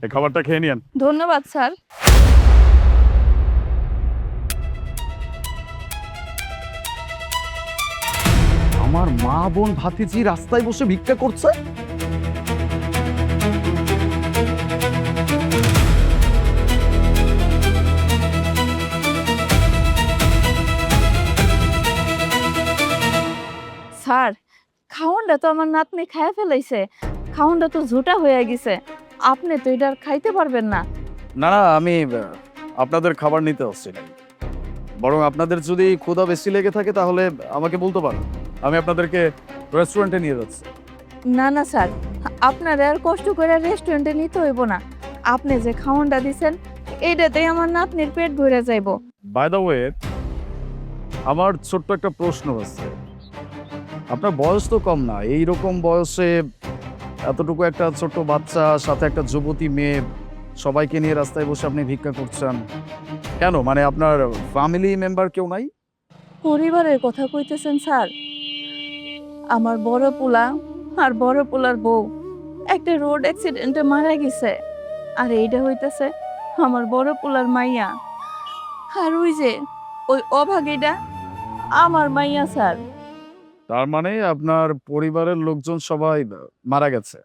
এই খাবারটা খেয়ে নিন। ধন্যবাদ স্যার। আমার মা বোন ভাতিজি রাস্তায় বসে ভিক্ষা করছে। স্যার, খাওনটা তো আমার নাতনি খায় ফেলাইছে। খাওনটা তো ঝোটা হয়ে গেছে। আপনি তো এটা আর খাইতে পারবেন না। না না, আমি আপনাদের খাবার নিতে আসছি না। বরং আপনাদের যদি ক্ষুধা বেশি লেগে থাকে তাহলে আমাকে বলতে পারেন, আমি আপনাদেরকে রেস্টুরেন্টে নিয়ে যাচ্ছি। না না স্যার, আপনার আর কষ্ট করে রেস্টুরেন্টে নিতে হইব না। আপনি যে খাওনটা দিছেন এইটাতেই আমার নাতনির পেট ভরে যাইব। বাই দ্য ওয়ে, আমার ছোট্ট একটা প্রশ্ন আছে। আপনার বয়স তো কম না, এইরকম বয়সে এতটুকু একটা ছোট্ট বাচ্চা সাথে একটা যুবতী মেয়ে সবাইকে নিয়ে রাস্তায় বসে আপনি ভিক্ষা করছেন কেন? মানে আপনার ফ্যামিলি মেম্বার কেউ নাই? পরিবারের কথা কইতেছেন স্যার? আমার বড় পোলা আর বড় পোলার বউ একটা রোড অ্যাক্সিডেন্টে মারা গেছে। আর এইটা হইতেছে আমার বড় পোলার মাইয়া। আর ওই যে ওই অভাগীটা আমার মাইয়া স্যার। তার মানে আপনার পরিবারের লোকজন সবাই মারা গেছে?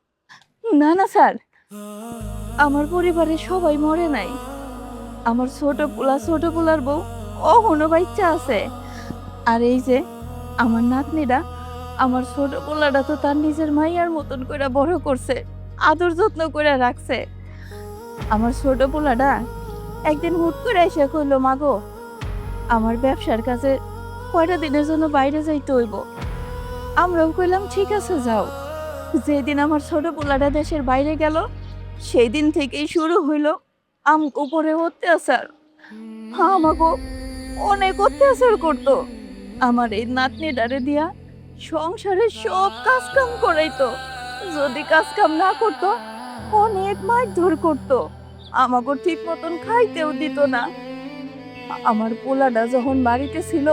না না স্যার, আমার পরিবারের সবাই মরে নাই। আমার ছোট পোলার বউ অহনো বাচ্চা আছে। আর এই যে আমার নাতনিটা, আমার ছোট পোলাটা তো তার নিজের মাইয়ার মতন করে বড় করছে, আদর যত্ন করে রাখছে। আমার ছোট পোলাটা একদিন হুট করে এসে কইলো, মাগো আমার ব্যবসার কাছে কয়টা দিনের জন্য বাইরে যাইতে হইব। আমরাও কইলাম ঠিক আছে যাও। যেদিন আমার ছোট পোলাটা দেশের বাইরে গেল সেই দিন থেকেই শুরু হইলো উপরে অত্যাচার। আমাকে অনেক অত্যাচার করতো। আমার এই নাতনিটারে দিয়া সংসারের সব কাজ কাম করাইতো। যদি কাজ কাম না করতো অনেক মারধর করতো। আমাকে ঠিক মতন খাইতেও দিত না। আমার পোলাটা যখন বাড়িতে ছিল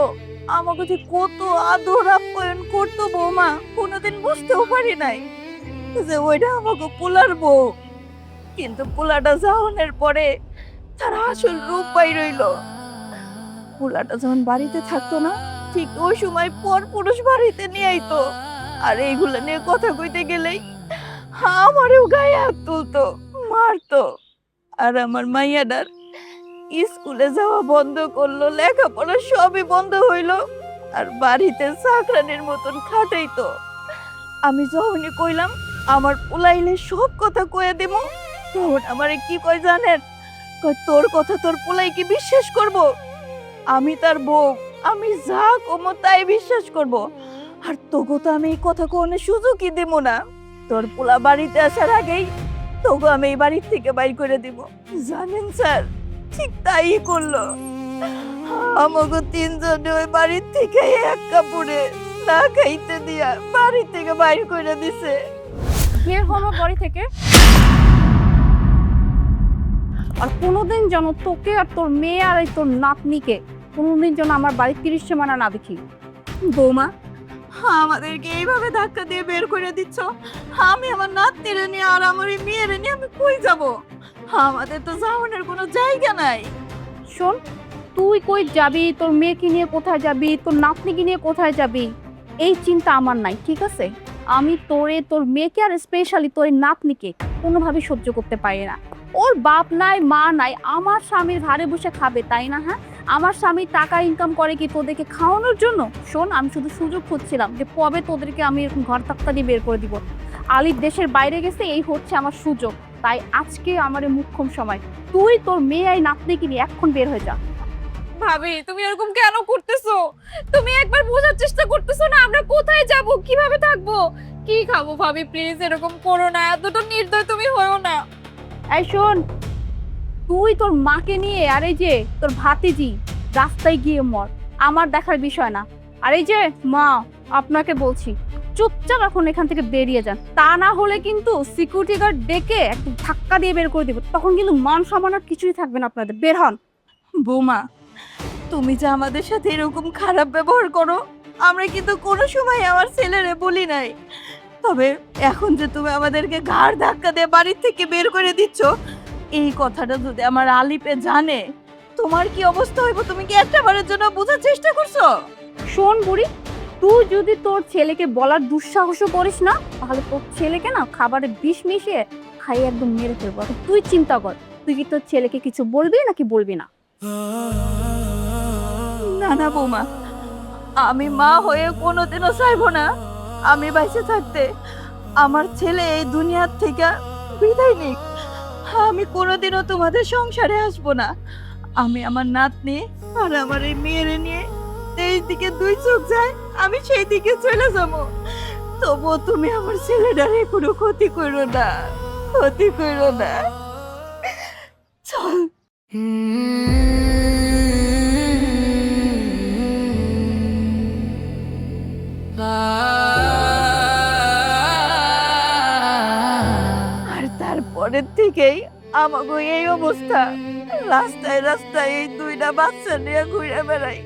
আমাকে যে কত আদর আপ্যায়ন করতো বৌমা, কোনোদিন বুঝতেও পারি নাই যে ওইটা আমাকে পোলার বউ। কিন্তু পোলাটা যাওয়ানোর পরে তার আসল রূপ পাই রইল। পোলাটা যখন বাড়িতে থাকতো না ঠিক ওই সময় পর পুরুষ বাড়িতে নিয়ে আইতো। আর এইগুলো নিয়ে কথা কইতে গেলেই আমারও গায়ে হাত তুলতো, মারতো। আর আমার মাইয়াটার স্কুলে যাওয়া বন্ধ করলো, লেখাপড়া সবই বন্ধ হইলো। আর বাড়িতে চাকরানির মতন খাটাইতো। আমি যখনই কইলাম আমার পোলাইলে সব কথা কয়ে দেব, তখন আমারে কি কয় জানেন? কয় তোর কথা তোর পোলাই কি বিশ্বাস করব? আমি তার বউ, আমি যা কমো তাই বিশ্বাস করব। আর তোকে তো আমি এই কথা কোনে সুযোগই দেব না। তোর পোলা বাড়িতে আসার আগেই তোকে আমি এই বাড়ির থেকে বাইর করে দিব। জানেন স্যার, ঠিক তাই করলো। আমাকে তিনজনে ওই বাড়ির থেকে এক কাপড়ে না খাইতে দিয়া বাড়ি থেকে বাইর করে দিছে। বের হলো বাড়ি থেকে। আর কোনোদিন যেন তোকে আর তোর মেয়ে আর এই তোর নাতনিকে কোনোদিন যেন আমার বাড়ির 30 সীমানা না দেখি। বৌমা, আমাদেরকে এইভাবে ধাক্কা দিয়ে বের করে দিচ্ছ। আমি আমার নাতনিরে নিয়ে আর আমার এই মেয়েরে নিয়ে আমি কই যাব? আমাদের তো যাওয়ানোর কোনো জায়গা নাই। শোন, তুই কই যাবি, তোর মেয়েকে নিয়ে কোথায় যাবি, তোর নাতনিকে নিয়ে কোথায় যাবি, এই চিন্তা আমার নাই, ঠিক আছে? আমি তোরে, তোর মেয়েকে আর স্পেশালি তোর নাতনিকে কোনোভাবে সহ্য করতে পারি না। ওর বাপ নাই, মা নাই, আমার স্বামীর ঘাড়ে বসে খাবে, তাই না? হ্যাঁ, আমার স্বামী টাকা ইনকাম করে কি তোদেরকে খাওয়ানোর জন্য? শোন, আমি শুধু সুযোগ খুঁজছিলাম যে কবে তোদেরকে আমি এরকম ঘর ধাক্কা দিয়ে বের করে দিব। আলিফ দেশের বাইরে গেছে, এই হচ্ছে আমার সুযোগ। তাই আজকে আমার এই মুখ্যম সময়, তুই তোর মেয়ে আর নাতনিকে নিয়ে এখন বের হয়ে যা। ভাবি, তুমি এরকম কেন করতেছো? তুমি একবার বোঝার চেষ্টা করতেছো না আমরা কোথায় যাব, কিভাবে থাকবো, কি খাবো? ভাবি প্লিজ এরকম করো না, এতটা নির্দয় তুমি হয়ো না। এই শোন, তুই তোর মাকে নিয়ে আর এই যে তোর ভাতিজি রাস্তায় গিয়ে মর, আমার দেখার বিষয় না। আর এই যে মা, আপনাকে বলছি চুপচাপ এখন এখান থেকে বেরিয়ে যান, তা না হলে কিন্তু সিকিউরিটি গার্ড ডেকে একটা ধাক্কা দিয়ে বের করে দিব, তখন কিন্তু মান সম্মান আর কিছুই থাকবে না আপনাদের। বের হন। বৌমা, তুমি যে আমাদের সাথে এরকম খারাপ ব্যবহার করো আমরা কিন্তু কোনো সময় আমার ছেলেরে বলি নাই। তবে এখন যে তুমি আমাদেরকে ঘাড় ধাক্কা দিয়ে বাড়ির থেকে বের করে দিচ্ছ, এই কথাটা যদি আমার আলিপে জানে, তোমার কি অবস্থা হইব তুমি কি একটা বারের জন্য বোঝার চেষ্টা করছো? শোন বুড়ি, তুই যদি তোর ছেলেকে বলার দুঃসাহসও করিস না, তাহলে তোর ছেলেকে না খাবারে বিষ মিশিয়ে খাইয়ে একদম মেরে ফেলবো। এখন তুই চিন্তা কর, তুই কি তোর ছেলেকে কিছু বলবি নাকি বলবি না? না না বৌমা, আমি মা হয়ে কোনোদিনও চাইবো না আমি বাইসে থাকতে আমার ছেলে এই দুনিয়ার থেকে বিদায় নিক। আমি কোনোদিনও তোমাদের সংসারে আসবো না। আমি আমার নাতনি আর আমার এই মেয়েরে নিয়ে যেই দিকে দুই চোখ যায় আমি সেই দিকে চলে যাবো। তবুও তুমি আমার ছেলেটারে কোনো ক্ষতি করো না, ক্ষতি করো না। চল। আর তারপরের থেকেই আমাকে এই অবস্থা, রাস্তায় রাস্তায় এই দুইটা বাচ্চা নিয়ে ঘুরে বেড়াই।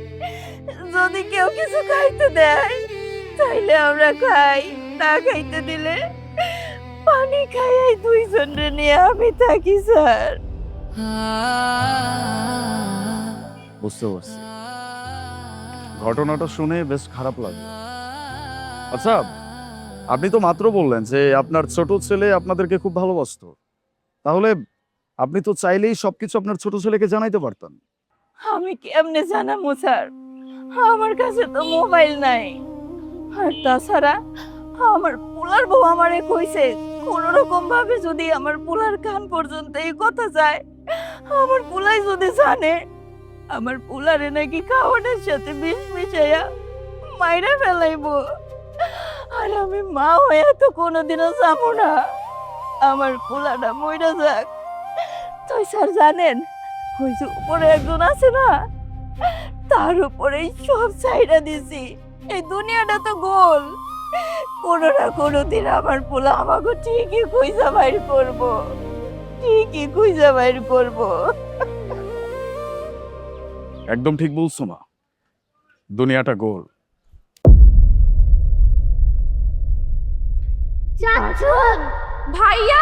যদি কেউ কিছু খাইতে দেয় তাইলে আমরা খাই, না খাইতে দিলে পানি খাই। এই দুইজনে নিয়ে আমি থাকি স্যার। বুঝতে পারছি, ঘটনাটা শুনে বেশ খারাপ লাগলো। আচ্ছা, আপনি তো মাত্র বললেন যে আপনার ছোট ছেলে আপনাদেরকে খুব ভালোবাসতো, তাহলে আপনি তো চাইলেই সবকিছু আপনার ছোট ছেলেকে জানাইতে পারতেন। আমি কেমনে জানাবো স্যার, আমার কাছে তো মোবাইল নাই। আর তাছাড়া আমার পোলার বউ আমারে কইছে কোন রকম ভাবে যদি আমার পোলার কান পর্যন্ত এই কথা যায়, আমার পোলাই যদি জানে, আমার পোলারে নাকি খাওয়ানোর সাথে বিষ মিশাইয়া মাইরা ফেলাইবো। আর আমি মা হয়ে তো কোনোদিনও যাবো না আমার পোলাটা মইরা যাক। তাই স্যার জানেন, ওই যে উপরে একজন আছে না, তার উপরেই সব ছাইড়া দিছি। এই দুনিয়াটা তো গোল, কোনো না কোনো দিন আমার পোলা আমাকে ঠিকই খুঁজা বাইর করবো, ঠিকই খুঁজা বাইর করবো। একদম ঠিক বলছো মা, দুনিয়াটা গোল। চাচু, ভাইয়া,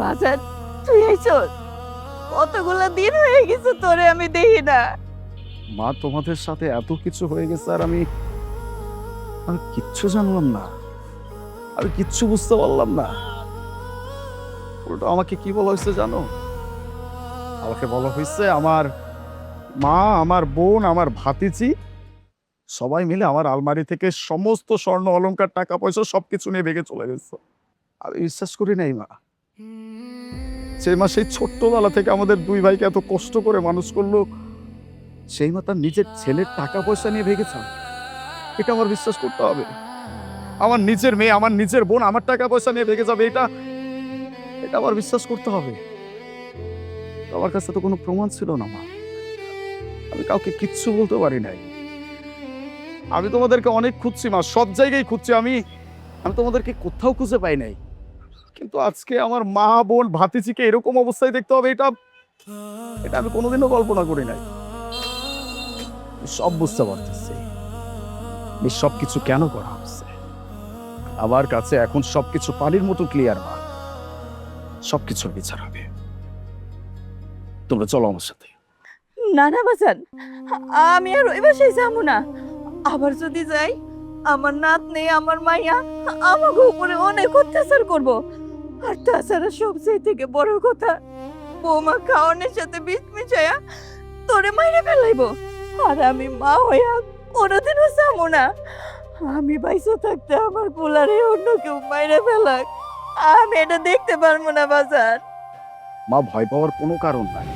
বাজার তুই আইছস? কতগুলো দিন হয়ে গেছে তোরে আমি দেখি না। মা, তোমাদের সাথে এত কিছু হয়ে গেছে আর আমি কিচ্ছু জানলাম না, আমি কিচ্ছু বুঝতে পারলাম না। ওটা আমাকে কি বলা হয়েছে জানো? আমাকে বলা হয়েছে আমার মা, আমার বোন, আমার ভাতিজি সবাই মিলে আমার আলমারি থেকে সমস্ত স্বর্ণ অলংকার টাকা পয়সা সবকিছু নিয়ে ভেঙে চলে গেছে। আমি বিশ্বাস করি নাই মা। সেই মা সেই ছোট্টবেলা থেকে আমাদের দুই ভাইকে এত কষ্ট করে মানুষ করলো, সেই মা তার নিজের ছেলের টাকা পয়সা নিয়ে ভেঙেছে। এটা আমার বিশ্বাস করতে হবে। আমার নিজের মেয়ে, আমার নিজের বোন আমার টাকা পয়সা নিয়ে ভেঙে যাবে, এটা এটা আমার বিশ্বাস করতে হবে। আমার কাছে তো কোনো প্রমাণ ছিল না মা, আমি কাউকে কিচ্ছু বলতে পারি নাই। আমি তোমাদেরকে অনেক খুঁজছি মা, সব জায়গায় খুঁজছি, আমি তোমাদেরকে কোথাও খুঁজে পাই নাই। কিন্তু আজকে আমার মা, বোন, ভাতিজিকে এরকম অবস্থায় দেখতে হবে, এটা আমি কোনোদিনও কল্পনা করি নাই। সব বুঝতে পারতেছি সবকিছু কেন করা হচ্ছে। আমার কাছে এখন সবকিছু পানির মতো ক্লিয়ার মা, সবকিছুর বিচার হবে। তোমরা চলো আমার সাথে। না না বাজান, আমি আর ওই বাসায় যাবো না। আবার যদি যাই, আমার নাতনি আমার মাইয়া আমাকে উপরে অনেক অত্যাচার করবো। আর তাছাড়া সবচেয়ে থেকে বড় কথা, বৌমা খাওয়ানোর সাথে বিষ মিশাইয়া তোরে মাইরে ফেলাইবো। আর আমি মা হইয়া কোনোদিনও যাবো না। আমি বাইসে থাকতে আমার পোলারে অন্য কেউ মাইরে ফেলাক, আমি এটা দেখতে পারবো না বাজার। মা, ভয় পাওয়ার কোনো কারণ নাই।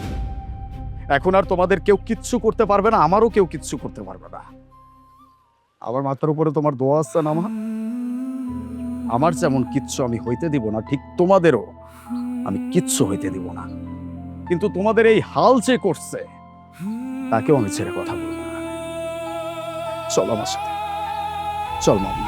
এখন আর তোমাদের কেউ কিচ্ছু করতে পারবে না, আমারও কেউ কিচ্ছু করতে পারবে না। আমার মাথার উপরে তোমার দোয়া আছে না মা? আমার যেমন কিচ্ছু আমি হইতে দিব না, ঠিক তোমাদেরও আমি কিচ্ছু হইতে দিব না। কিন্তু তোমাদের এই হাল যে করছে, তাকেও আমি ছেড়ে কথা বলবো না। চল আমার সাথে, চল মামি।